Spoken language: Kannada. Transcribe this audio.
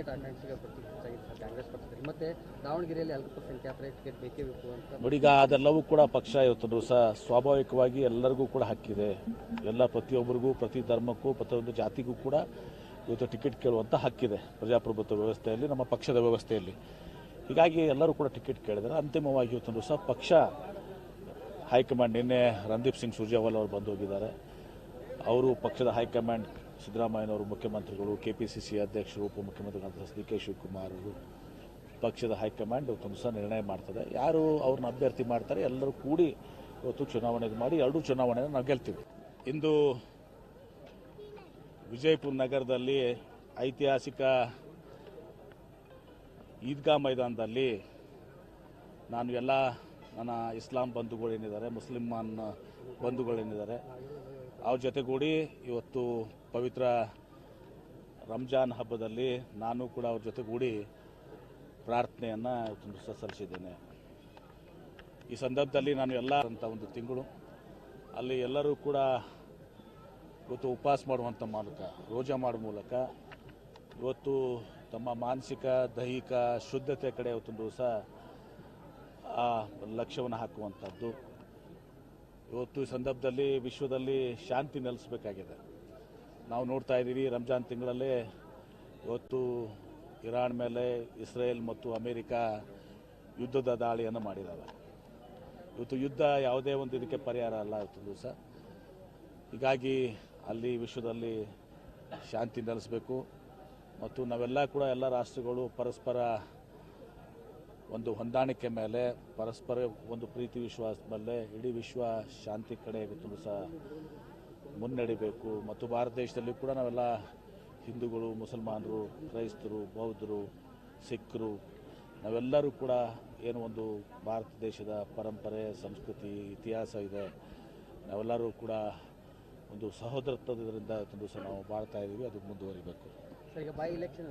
ಟಿಕೆಟ್ ಆಕಾಂಕ್ಷಿಗೆ ಪ್ರತಿ ಹೆಚ್ಚಾಗಿದೆ ಸರ್ ಕಾಂಗ್ರೆಸ್ ಪಕ್ಷದಲ್ಲಿ. ಮತ್ತೆ ದಾವಣಗೆರೆಯಲ್ಲಿ ಅಲ್ಪಸಂಖ್ಯಾತರ ಟಿಕೆಟ್ ಬೇಕೇ ಬೇಕು ಅಂತ ನೋಡಿ, ಈಗ ಅದೆಲ್ಲವೂ ಕೂಡ ಪಕ್ಷ ಇವತ್ತು ಸ್ವಾಭಾವಿಕವಾಗಿ ಎಲ್ಲರಿಗೂ ಕೂಡ ಹಕ್ಕಿದೆ. ಎಲ್ಲ ಪ್ರತಿಯೊಬ್ಬರಿಗೂ, ಪ್ರತಿ ಧರ್ಮಕ್ಕೂ, ಪ್ರತಿಯೊಂದು ಜಾತಿಗೂ ಕೂಡ ಇವತ್ತು ಟಿಕೆಟ್ ಕೇಳುವಂಥ ಹಕ್ಕಿದೆ ಪ್ರಜಾಪ್ರಭುತ್ವ ವ್ಯವಸ್ಥೆಯಲ್ಲಿ, ನಮ್ಮ ಪಕ್ಷದ ವ್ಯವಸ್ಥೆಯಲ್ಲಿ. ಹೀಗಾಗಿ ಎಲ್ಲರೂ ಕೂಡ ಟಿಕೆಟ್ ಕೇಳಿದರೆ ಅಂತಿಮವಾಗಿ ಇವತ್ತು ಪಕ್ಷ ಹೈಕಮಾಂಡ್, ನಿನ್ನೆ ರಣದೀಪ್ ಸಿಂಗ್ ಸುರ್ಜೇವಾಲಾ ಅವರು ಬಂದು ಹೋಗಿದ್ದಾರೆ. ಅವರು ಪಕ್ಷದ ಹೈಕಮಾಂಡ್, ಸಿದ್ದರಾಮಯ್ಯನವರು ಮುಖ್ಯಮಂತ್ರಿಗಳು, KPCC ಅಧ್ಯಕ್ಷರು, ಉಪಮುಖ್ಯಮಂತ್ರಿಗಳಾದ DK ಶಿವಕುಮಾರ್ ಅವರು, ಪಕ್ಷದ ಹೈಕಮಾಂಡ್ ಇವತ್ತು ನಿರ್ಣಯ ಮಾಡ್ತದೆ. ಯಾರು ಅವ್ರನ್ನ ಅಭ್ಯರ್ಥಿ ಮಾಡ್ತಾರೆ ಎಲ್ಲರೂ ಕೂಡಿ ಇವತ್ತು ಚುನಾವಣೆ ಮಾಡಿ 2 ಚುನಾವಣೆಯನ್ನು ನಾವು ಗೆಲ್ತೀವಿ. ಇಂದು ವಿಜಯಪುರ ನಗರದಲ್ಲಿ ಐತಿಹಾಸಿಕ ಈದ್ಗಾ ಮೈದಾನದಲ್ಲಿ ನಾನು ಎಲ್ಲ ನನ್ನ ಇಸ್ಲಾಂ ಬಂಧುಗಳೇನಿದ್ದಾರೆ, ಮುಸ್ಲಿಮಾನ್ ಬಂಧುಗಳೇನಿದ್ದಾರೆ, ಅವ್ರ ಜೊತೆಗೂಡಿ ಇವತ್ತು ಪವಿತ್ರ ರಂಜಾನ್ ಹಬ್ಬದಲ್ಲಿ ನಾನು ಕೂಡ ಅವ್ರ ಜೊತೆಗೂಡಿ ಪ್ರಾರ್ಥನೆಯನ್ನು ಇವತ್ತು ಸಲ್ಲಿಸಿದ್ದೇನೆ. ಈ ಸಂದರ್ಭದಲ್ಲಿ ನಾನು ಎಲ್ಲ ಅಂತ ಒಂದು ತಿಂಗಳು ಅಲ್ಲಿ ಎಲ್ಲರೂ ಕೂಡ ಇವತ್ತು ಉಪವಾಸ ಮಾಡುವಂಥ ಮೂಲಕ, ರೋಜಾ ಮಾಡುವ ಮೂಲಕ ಇವತ್ತು ತಮ್ಮ ಮಾನಸಿಕ, ದೈಹಿಕ ಶುದ್ಧತೆ ಕಡೆ ಇವತ್ತೊಂದು ದಿವಸ ಆ ಲಕ್ಷ್ಯವನ್ನು ಹಾಕುವಂಥದ್ದು. ಇವತ್ತು ಈ ಸಂದರ್ಭದಲ್ಲಿ ವಿಶ್ವದಲ್ಲಿ ಶಾಂತಿ ನೆಲೆಸಬೇಕಾಗಿದೆ. ನಾವು ನೋಡ್ತಾ ಇದ್ದೀವಿ, ರಂಜಾನ್ ತಿಂಗಳಲ್ಲೇ ಇವತ್ತು ಇರಾನ್ ಮೇಲೆ ಇಸ್ರೇಲ್ ಮತ್ತು ಅಮೇರಿಕ ಯುದ್ಧದ ದಾಳಿಯನ್ನು ಮಾಡಿದ್ದಾವೆ. ಇವತ್ತು ಯುದ್ಧ ಯಾವುದೇ ಒಂದು ಇದಕ್ಕೆ ಪರಿಹಾರ ಅಲ್ಲ ಇವತ್ತು ದಿವಸ. ಹೀಗಾಗಿ ಅಲ್ಲಿ ವಿಶ್ವದಲ್ಲಿ ಶಾಂತಿ ನೆಲೆಸಬೇಕು ಮತ್ತು ನಾವೆಲ್ಲ ಕೂಡ ಎಲ್ಲ ರಾಷ್ಟ್ರಗಳು ಪರಸ್ಪರ ಒಂದು ಹೊಂದಾಣಿಕೆ ಮೇಲೆ, ಪರಸ್ಪರ ಒಂದು ಪ್ರೀತಿ ವಿಶ್ವಾಸ ಮೇಲೆ ಇಡೀ ವಿಶ್ವ ಶಾಂತಿ ಕಡೆ ಇವತ್ತು ಸಹ ಮುನ್ನಡೆಯಬೇಕು. ಮತ್ತು ಭಾರತ ದೇಶದಲ್ಲಿ ಕೂಡ ನಾವೆಲ್ಲ ಹಿಂದೂಗಳು, ಮುಸಲ್ಮಾನರು, ಕ್ರೈಸ್ತರು, ಬೌದ್ಧರು, ಸಿಖ್ರು ನಾವೆಲ್ಲರೂ ಕೂಡ ಏನು ಒಂದು ಭಾರತ ದೇಶದ ಪರಂಪರೆ, ಸಂಸ್ಕೃತಿ, ಇತಿಹಾಸ ಇದೆ, ನಾವೆಲ್ಲರೂ ಕೂಡ ಒಂದು ಸಹೋದರತ್ವದಿಂದ ಇವತ್ತು ಸಹ ನಾವು ಬಾಳ್ತಾ ಇದ್ದೀವಿ. ಅದು ಮುಂದುವರಿಬೇಕು. ಸರ್, ಈಗ ಬೈ ಎಲೆಕ್ಷನ್